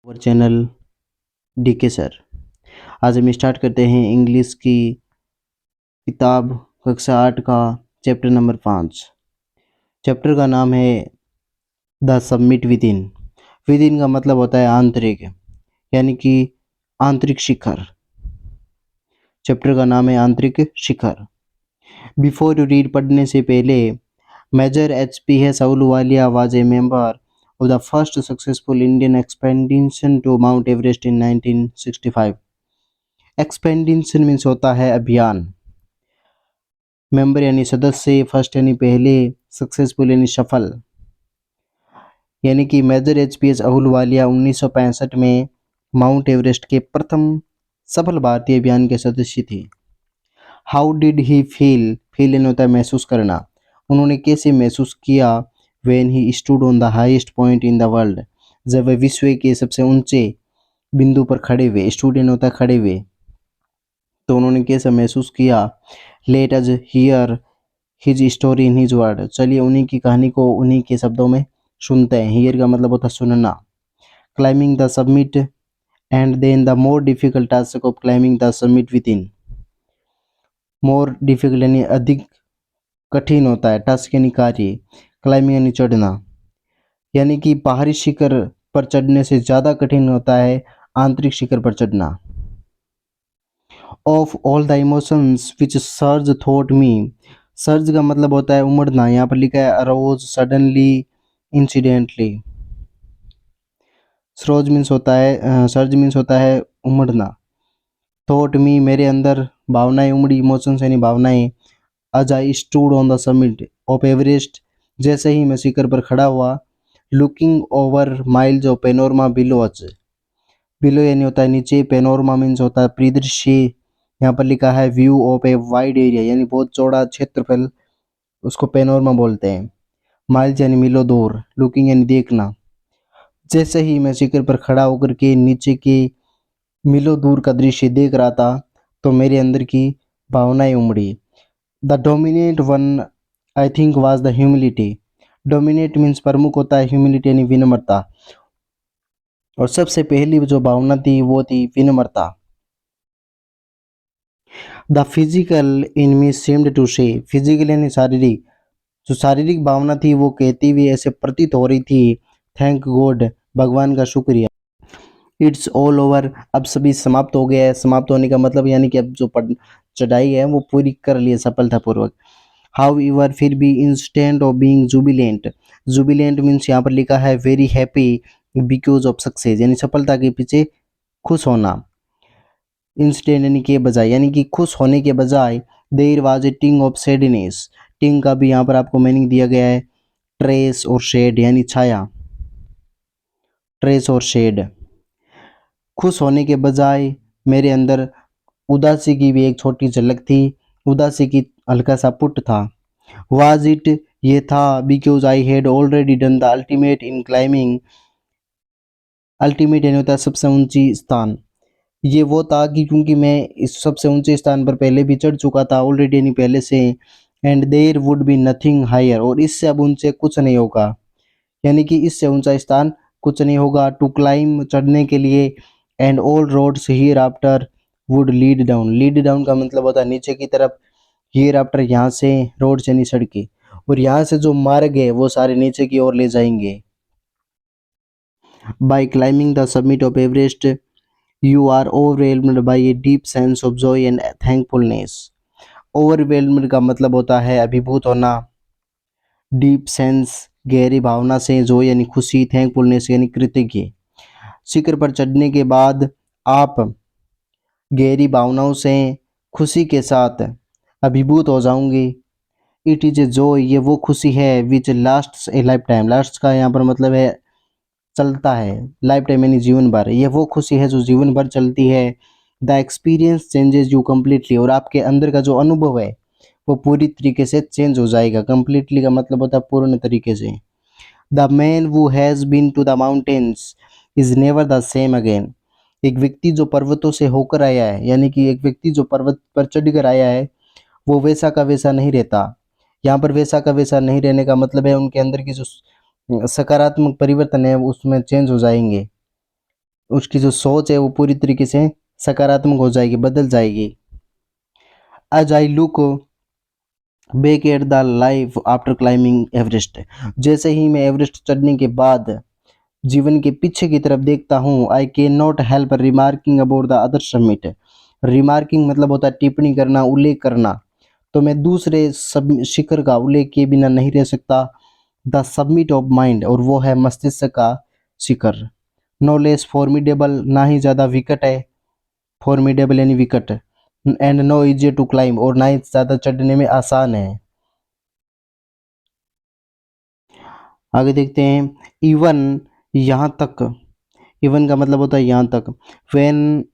और channel DK sir. आज हम स्टार्ट करते हैं इंग्लिश की किताब कक्षा 8 का चैप्टर नंबर 5। चैप्टर का नाम है the summit with in. With in का मतलब होता है आंतरिक, यानी कि आंतरिक शिखर। चैप्टर का नाम है आंतरिक शिखर। बिफोर यू रीड, पढ़ने से पहले, major HPS. Ahluwalia was a member of the first successful Indian expedition to Mount Everest in 1965। Expedition means होता है अभियान, मेंबर यानी सदस्य, फर्स्ट यानी पहले, सक्सेसफुल यानी सफल। यानी कि मेजर एच.पी.एस. अहलूवालिया 1965 में माउंट एवरेस्ट के प्रथम सफल भारतीय अभियान के सदस्य थे। हाउ डिड ही फील यानी होता है महसूस करना। उन्होंने कैसे महसूस किया। When he stood on the highest point in the world, जब वह विश्व के सबसे ऊंचे बिंदु पर खड़े हुए। स्टूड होता है खड़े हुए, तो उन्होंने कैसे महसूस किया। Let us here his story in his word, चलिए उन्हीं की कहानी को उन्हीं के शब्दों में सुनते हैं। हियर का मतलब होता है सुनना। Climbing the summit and then the more difficult task of climbing the summit within. More difficult यानी अधिक कठिन होता है, टास्क यानी कार्य, क्लाइंबिंग यानी चढ़ना, यानी कि बाहरी शिखर पर चढ़ने से ज़्यादा कठिन होता है आंतरिक शिखर पर चढ़ना। Of all the emotions which surge thought me. Surge का मतलब होता है उमड़ना, यहाँ पर लिखा है arose suddenly incidentally. Arose means होता है सर्ज मीन्स होता है उमड़ना। थॉट मी मेरे अंदर भावनाएं उमड़ी, इमोशंस यानी भावनाएं। आज I stood on the summit of Everest, जैसे ही मैं शिखर पर खड़ा हुआ। Looking over miles of panorama below us. Below यानी होता है नीचे, पेनोरमा मीन्स होता है परिदृश्य। यहाँ पर लिखा है view of a wide area, यानी बहुत चौड़ा क्षेत्रफल, उसको पेनोरमा बोलते हैं। माइल्स यानी मीलों दूर, लुकिंग यानी देखना। जैसे ही मैं शिखर पर खड़ा होकर के नीचे के मीलों दूर का दृश्य देख रहा था, तो मेरे अंदर की भावनाएं उमड़ी। The dominate one I think was the humility. Dominate means प्रमुख होता है, ह्यूमिलिटी यानी विनम्रता। और सबसे पहली जो भावना थी वो थी विनम्रता। The physical in me seemed to say, physical यानी शारीरिक, जो शारीरिक भावना थी वो कहती हुई ऐसे प्रतीत हो रही थी, थैंक गॉड, भगवान का शुक्रिया। इट्स ऑल ओवर, अब सभी समाप्त हो गया है। समाप्त होने का मतलब यानी कि अब जो चढ़ाई है वो पूरी कर ली है सफलतापूर्वक। हाउ एवर, फिर भी, instant of being Jubilant. Jubilant means यहाँ पर लिखा है very happy because of success, यानी सफलता के पीछे खुश होना। इंस्टेंट यानी के बजाय, यानी कि खुश होने के बजाय। देयर वाज ए टिंग ऑफ सैडनेस। टिंग का भी यहाँ पर आपको मीनिंग दिया गया है, ट्रेस और शेड यानी छाया। ट्रेस और शेड, खुश होने के बजाय मेरे अंदर उदासी की भी एक छोटी झलक थी, उदासी की हल्का सा पुट था। वाज इट, ये था, because I had already done the ultimate in climbing. Ultimate यानी होता है सबसे ऊंची स्थान। ये वो था कि क्योंकि मैं इस सबसे ऊंचे स्थान पर पहले भी चढ़ चुका था, ऑलरेडी यानी पहले से। And there would be nothing higher, और इससे अब ऊंचे कुछ नहीं होगा, यानी कि इससे ऊंचा स्थान कुछ नहीं होगा। टू क्लाइम, चढ़ने के लिए। And all roads here after would lead down. Lead down का मतलब होता है नीचे की तरफ, हियर आफ्टर यहाँ से, रोड्स यानी सड़कें, और यहाँ से जो मार्ग है वो सारे नीचे की ओर ले जाएंगे। By climbing the summit of Everest you are overwhelmed by a deep sense of joy and thankfulness। overwhelmed का मतलब होता है अभिभूत होना, डीप सेंस गहरी भावना से, joy यानी खुशी, thankfulness यानी कृतज्ञ। शिखर पर चढ़ने के बाद आप गहरी भावनाओं से, खुशी के साथ अभिभूत हो जाओगे। इट इज ए जॉय, ये वो खुशी है, which lasts a lifetime. Last का यहाँ पर मतलब है चलता है, लाइफ टाइम यानी जीवन भर। ये वो खुशी है जो जीवन भर चलती है। The experience changes you completely, और आपके अंदर का जो अनुभव है वो पूरी तरीके से चेंज हो जाएगा। कम्प्लीटली का मतलब होता है पूर्ण तरीके से। The man who has been to the mountains is never the same again. एक व्यक्ति जो पर्वतों से होकर आया है, यानी कि एक व्यक्ति जो पर्वत पर चढ़कर आया है, वो वैसा का वैसा नहीं रहता। यहाँ पर वैसा का वैसा नहीं रहने का मतलब है उनके अंदर की जो सकारात्मक परिवर्तन है उसमें चेंज हो जाएंगे। उसकी जो सोच है वो पूरी तरीके से सकारात्मक हो जाएगी, बदल जाएगी। As I look back at the life after climbing Everest, जैसे ही मैं एवरेस्ट चढ़ने के बाद जीवन के पीछे की तरफ देखता हूँ, I can not help remarking about the other summit. Remarking मतलब होता है टिप्पणी करना, उल्लेख करना। तो मैं दूसरे सब शिखर का उल्लेख किए बिना नहीं रह सकता। द सबमिट ऑफ माइंड, और वो है मस्तिष्क का शिखर। नो लेस फॉर्मिडेबल, ना ही ज़्यादा विकट है, फॉर्मिडेबल यानी विकट। And no easier to climb, और ना ही ज़्यादा चढ़ने में आसान है। आगे देखते हैं, इवन, यहाँ तक। इवन का मतलब होता है यहाँ तक। When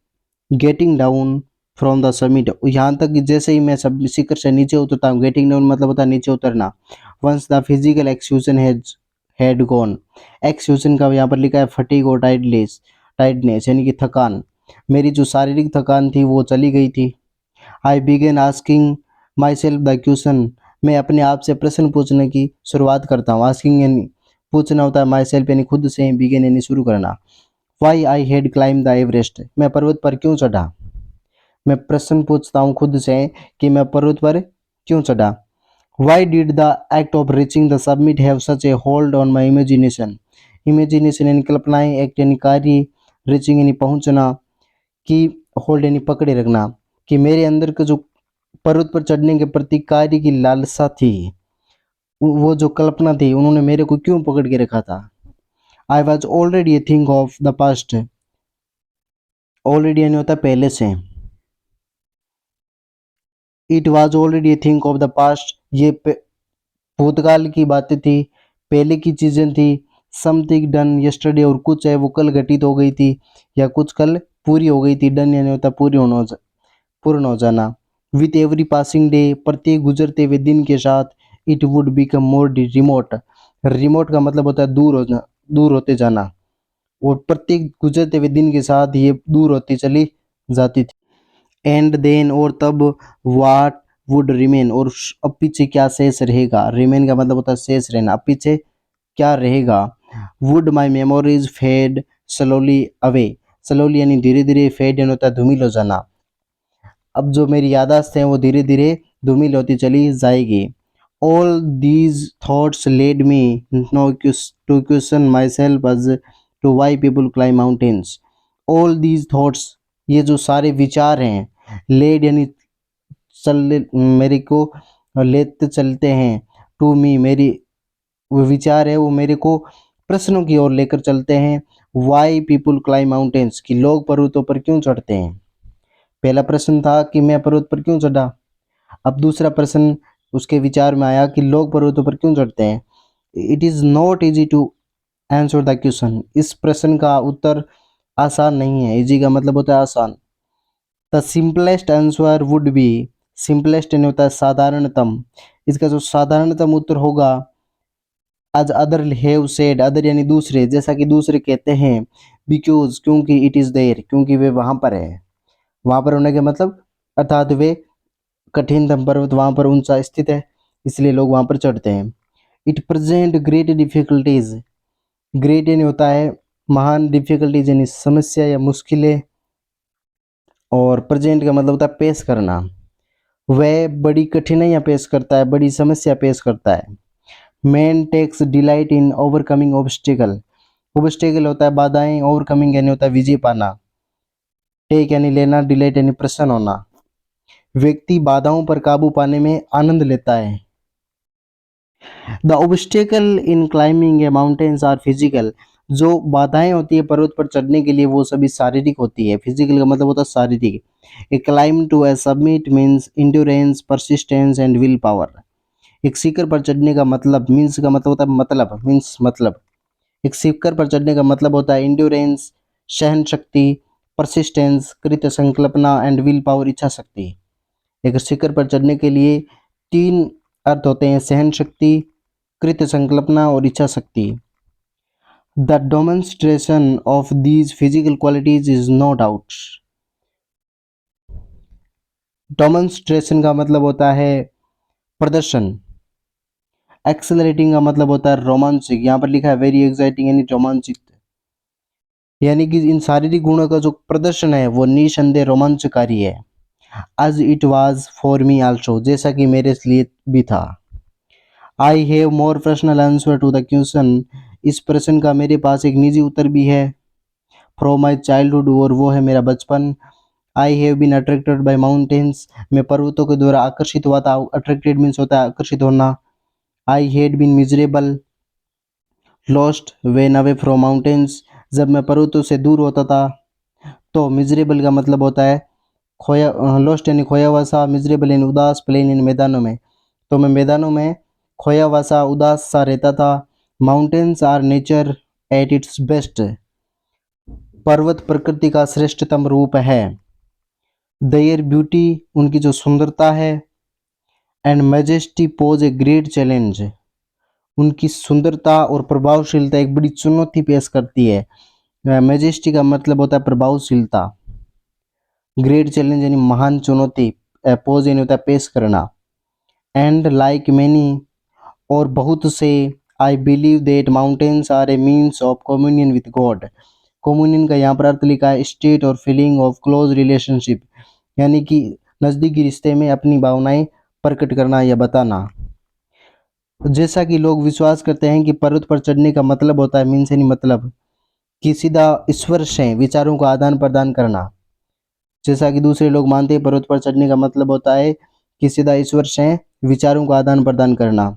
getting down from the summit, यहाँ तक कि जैसे ही मैं सब शिखर से नीचे उतरता हूँ। गेटिंग डाउन मतलब होता है नीचे उतरना। Once the physical execution has had gone, execution का यहाँ पर लिखा है फटीग और टाइटनेस यानी कि थकान। मेरी जो शारीरिक थकान थी वो चली गई थी। I began asking myself the question, मैं अपने आप से प्रश्न पूछने की शुरुआत करता हूँ। आस्किंग यानी पूछना होता है, माई सेल्फ यानी खुद से, बिगेन यानी शुरू करना। Why I had climb the Everest, मैं पर्वत पर क्यों चढ़ा। मैं प्रश्न पूछता हूँ खुद से कि मैं पर्वत पर क्यों चढ़ा। Why did the act of reaching the submit have such A hold on my imagination, imagination यानी कल्पनाएं, एक्ट यानी कार्य, रीचिंग यानी पहुंचना, कि होल्ड यानी पकड़े रखना, कि मेरे अंदर का जो पर्वत पर चढ़ने के प्रति कार्य की लालसा थी, वो जो कल्पना थी, उन्होंने मेरे को क्यों पकड़ के रखा था। I was already A think of the past, already यानी होता है पहले से। It was already A think of the past, ये भूतकाल की बातें थी, पहले की चीज़ें थी। समथिंग डन यस्टरडे, और कुछ है वो कल घटित हो गई थी, या कुछ कल पूरी हो गई थी। डन यानी होता पूरी होना, पूर्ण हो जाना। विथ एवरी पासिंग डे, प्रत्येक गुजरते हुए दिन के साथ। It would become more remote, remote का मतलब होता है दूर होना, दूर होते जाना। और प्रत्येक गुजरते हुए दिन के साथ ये दूर होती चली जाती थी। एंड देन, और तब। वाट वुड रिमेन, और अब पीछे क्या शेष रहेगा। रिमेन का मतलब होता है शेष रहना, अब पीछे क्या रहेगा। Would my memories fade slowly away, slowly यानी धीरे धीरे, फेड यानी होता है धूमिल हो जाना। अब जो मेरी यादाश्त हैं वो धीरे धीरे धूमिल होती चली जाएगी। All these thoughts led me no to question myself as to why people climb mountains. All these thoughts, ये जो सारे विचार हैं, लेड यानी चल, मेरे को लेते चलते हैं। टू मी, मेरी वो विचार है वो मेरे को प्रश्नों की ओर लेकर चलते हैं। वाई पीपल क्लाइम माउंटेन्स, कि लोग पर्वतों पर क्यों चढ़ते हैं। पहला प्रश्न था कि मैं पर्वत पर क्यों चढ़ा। अब दूसरा प्रश्न उसके विचार में आया कि लोग पर्वतों पर क्यों चढ़ते हैं। It is not easy to answer the question, इस प्रश्न का उत्तर आसान नहीं है। इजी का मतलब होता है आसान। The simplest answer would be, simplest यानी होता है साधारणतम, इसका जो साधारणतम उत्तर होगा। आज अदर हैव सेड, अदर यानी दूसरे, जैसा कि दूसरे कहते हैं। बिकॉज, क्योंकि, इट इज़ देयर, क्योंकि वे वहाँ पर है। वहाँ पर होने के मतलब, अर्थात वे कठिनतम पर्वत वहाँ पर ऊंचा स्थित है, इसलिए लोग वहाँ पर चढ़ते हैं। It present great difficulties, great यानी होता है महान, डिफिकल्टीज यानी समस्या या मुश्किलें, और प्रेजेंट का मतलब होता है पेश करना। वह बड़ी कठिनाइयाँ पेश करता है, बड़ी समस्या पेश करता है। Man takes delight in overcoming obstacle, obstacle होता है बाधाएं, ओवरकमिंग यानी होता है विजय पाना। टेक यानी लेना, डिलाइट यानी प्रसन्न होना। व्यक्ति बाधाओं पर काबू पाने में आनंद लेता है। The obstacle in climbing a mountains are physical, जो बाधाएं होती है पर्वत पर चढ़ने के लिए वो सभी शारीरिक होती है। फिजिकल का मतलब होता है शारीरिक। A climb to a summit means endurance, persistence and willpower. एक शिखर पर चढ़ने का मतलब, मीन्स का मतलब होता है मतलब, मीन्स मतलब। एक शिखर पर चढ़ने का मतलब होता है इंड्योरेंस, सहन शक्ति, परसिस्टेंस, कृत संकल्पना, एंड विल पावर, इच्छा शक्ति। एक शिखर पर चढ़ने के लिए तीन अर्थ होते हैं, सहन शक्ति, कृत संकल्पना और इच्छा शक्ति। The demonstration of these physical qualities is no doubt. Demonstration का मतलब होता है प्रदर्शन। एक्सेलरेटिंग का मतलब होता है रोमांचिक, यहाँ पर लिखा है वेरी एक्साइटिंग यानी रोमांचित। यानी कि इन शारीरिक गुणों का जो प्रदर्शन है वो निसंदेह रोमांचकारी है। As it was for me also, जैसा कि मेरे लिए भी था। I have more personal answer to the question, इस प्रश्न का मेरे पास एक निजी उत्तर भी है। फ्रॉम माई चाइल्डहुड, और वो है मेरा बचपन। I have been attracted by mountains, मैं पर्वतों के द्वारा आकर्षित हुआ था। अट्रैक्टेड मीन्स होता है आकर्षित होना। I had been miserable lost when away from mountains, जब मैं पर्वतों से दूर होता था। तो मिजरेबल का मतलब होता है खोया, लॉस्ट यानी खोया हुआ सा, मिजरेबल यानी उदास, प्लेन यानी मैदानों में। तो मैं मैदानों में खोया हुआ सा, उदास सा रहता था। Mountains are nature at its best, पर्वत प्रकृति का श्रेष्ठतम रूप है। देयर ब्यूटी, उनकी जो सुंदरता है। And majesty pose a great challenge, उनकी सुंदरता और प्रभावशीलता एक बड़ी चुनौती पेश करती है। मैजेस्टी का मतलब होता है प्रभावशीलता। ग्रेट चैलेंज यानी महान चुनौती। पोज यानी होता है पेश करना। एंड लाइक मैनी, और बहुत से। I believe that mountains are a means of communion with God, communion का यहाँ पर अर्थ लिखा है स्टेट और फीलिंग ऑफ क्लोज रिलेशनशिप, यानी कि नज़दीकी रिश्ते में अपनी भावनाएं प्रकट करना या बताना। जैसा कि लोग विश्वास करते हैं कि पर्वत पर चढ़ने का मतलब होता है, मीन्स यानी मतलब कि सीधा ईश्वर से विचारों का आदान प्रदान करना। जैसा कि दूसरे लोग मानते हैं पर्वत पर चढ़ने का मतलब होता है कि सीधा ईश्वर से विचारों का आदान प्रदान करना।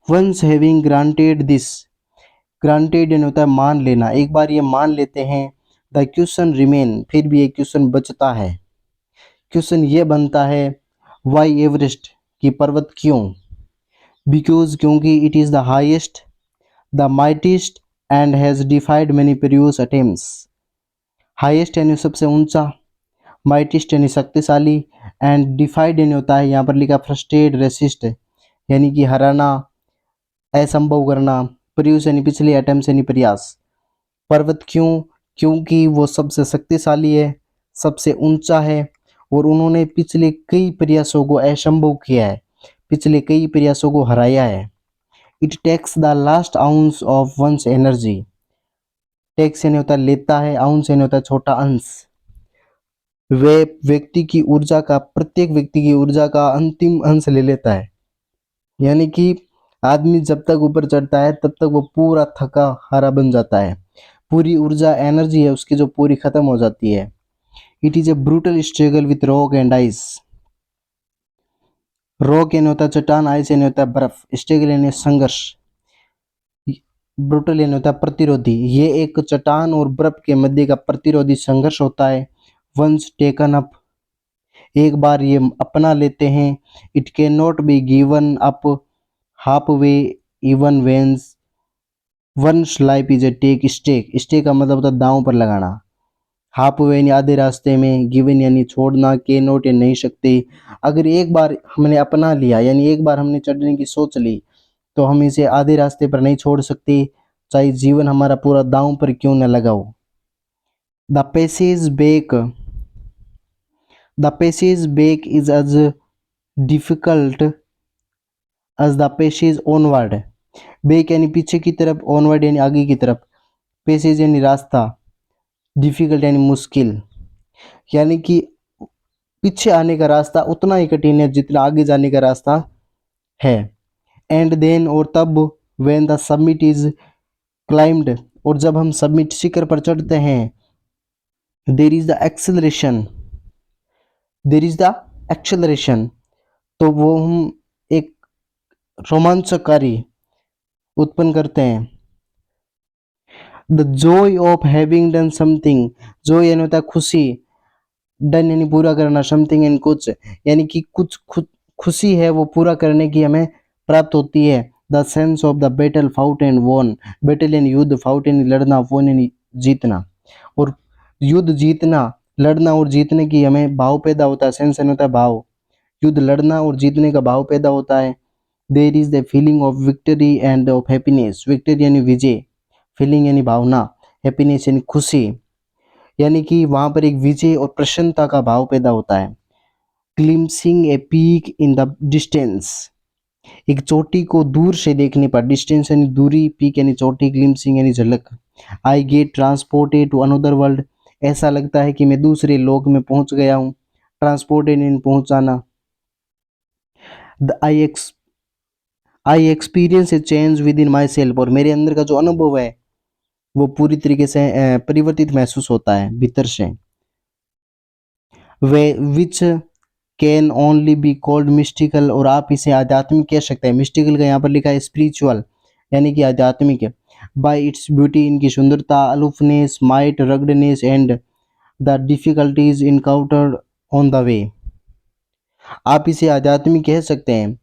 Once having granted this, granted यानी होता है मान लेना, एक बार ये मान लेते हैं। द क्वेश्चन रिमेन, फिर भी एक क्वेश्चन बचता है। क्वेश्चन ये बनता है वाई एवरेस्ट, कि पर्वत क्यों। बिकॉज, क्योंकि it is the highest, the mightiest and has defied many previous attempts. Highest यानी सबसे ऊंचा, माइटिस्ट यानी शक्तिशाली, एंड डिफाइड यानी होता है यहाँ पर लिखा फ्रस्ट्रेट, रेसिस्ट यानी कि हराना, असंभव करना, प्रीवियस यानी पिछले, अटेम्प्ट यानी प्रयास। पर्वत क्यों, क्योंकि वो सबसे शक्तिशाली है, सबसे ऊंचा है, और उन्होंने पिछले कई प्रयासों को असंभव किया है, पिछले कई प्रयासों को हराया है। It takes the last ounce of one's energy, takes यानी होता है लेता है, आउंस यानी होता है छोटा अंश। वे व्यक्ति की ऊर्जा का, प्रत्येक व्यक्ति की ऊर्जा का अंतिम अंश ले लेता है, यानी कि आदमी जब तक ऊपर चढ़ता है तब तक वो पूरा थका हारा बन जाता है, पूरी ऊर्जा एनर्जी है उसकी जो पूरी खत्म हो जाती है। It is A brutal struggle with rock and ice, rock यानी होता है चट्टान, आइस यानी होता है बर्फ, स्ट्रगल यानी संघर्ष, ब्रूटल यानी होता है प्रतिरोधी। ये एक चट्टान और बर्फ के मध्य का प्रतिरोधी संघर्ष होता है। वंस टेकन अप, एक बार ये अपना लेते हैं। It can not be given up half way even when one's life is a take stake, stake का मतलब होता है दांव पर लगाना। हाफ वे यानी आधे रास्ते में, गिवन यानी छोड़ना, के नोट या नहीं सकते। अगर एक बार हमने अपना लिया यानी एक बार हमने चढ़ने की सोच ली तो हम इसे आधे रास्ते पर नहीं छोड़ सकते, चाहे जीवन हमारा पूरा दांव पर क्यों न लगा हो। The passage back, the passage back is as difficult as the passage onward, back यानी पीछे की तरफ, ऑनवर्ड यानी आगे की तरफ, पैसेज यानी रास्ता, डिफिकल्ट यानी मुश्किल, यानी कि पीछे आने का रास्ता उतना ही कठिन है जितना आगे जाने का रास्ता है। एंड देन, और तब, when the summit is climbed, और जब हम समिट शिखर पर चढ़ते हैं, there is the acceleration, there is the acceleration, तो वो हम एक रोमांचकारी उत्पन्न करते हैं। The Joy of having done something, Joy यानी होता है खुशी, डन यानी पूरा करना, समथिंग यानी कुछ, यानी कि कुछ खुशी है वो पूरा करने की हमें प्राप्त होती है। The sense of the battle fought and won, battle यानी युद्ध, फाउट यानी लड़ना, वॉन यानी जीतना, और युद्ध जीतना, लड़ना और जीतने की हमें भाव पैदा होता है, सेंस यानी होता है भाव, युद्ध लड़ना और जीतने का भाव पैदा होता है। There is the feeling of victory and of happiness, victory यानी विजय, फीलिंग यानी भावना, हैप्पीनेस यानी खुशी, यानी कि वहाँ पर एक विजय और प्रसन्नता का भाव पैदा होता है। Glimpsing a peak in the distance, एक चोटी को दूर से देखने पर, डिस्टेंस यानी दूरी, पीक यानी चोटी, ग्लिम्सिंग यानी झलक, I get transported to another world, ऐसा लगता है कि मैं दूसरे लोक में पहुंच गया हूँ। ट्रांसपोर्टेड इन पहुंचाना। The I experience A change with in my self, और मेरे अंदर का जो अनुभव है वो पूरी तरीके से परिवर्तित महसूस होता है भीतर से। Way which can only be called mystical, और आप इसे आध्यात्मिक कह सकते हैं। मिस्टिकल का यहाँ पर लिखा है स्पिरिचुअल, यानी कि आध्यात्मिक है। बाय इट्स ब्यूटी, इनकी सुंदरता, aloofness, might, ruggedness and the difficulties encountered on the way, आप इसे आध्यात्मिक कह सकते हैं।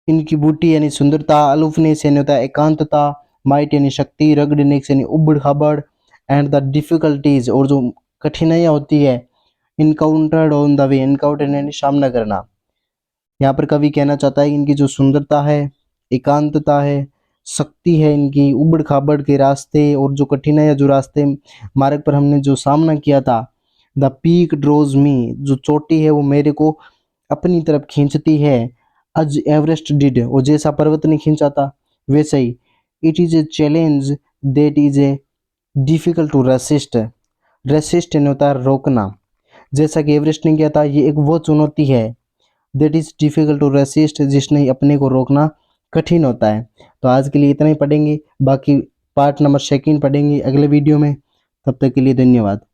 इनकी बूटी यानी सुंदरता, अलूफनेस यानी होता है एकांतता, माइट यानी शक्ति, रगडनेस यानी उबड़ खाबड़, एंड द डिफिकल्टीज, और जो कठिनाइयाँ होती है, encountered on the way, encounter यानी सामना करना। यहाँ पर कवि कहना चाहता है कि इनकी जो सुंदरता है, एकांतता है, शक्ति है, इनकी उबड़ खाबड़ के रास्ते और जो कठिनाइयाँ, जो रास्ते मार्ग पर हमने जो सामना किया था। द पीक ड्रोज मी, जो चोटी है वो मेरे को अपनी तरफ खींचती है। अज एवरेस्ट डिड, वो जैसा पर्वत ने खींचा था वैसे ही। It is a challenge that is a difficult to resist, resist यानी होता है रोकना। जैसा कि एवरेस्ट ने किया था, ये एक वो चुनौती है that is difficult to resist, जिसने अपने को रोकना कठिन होता है। तो आज के लिए इतना ही पढ़ेंगे, बाकी पार्ट नंबर 2 पढ़ेंगे अगले वीडियो में। तब तक के लिए धन्यवाद।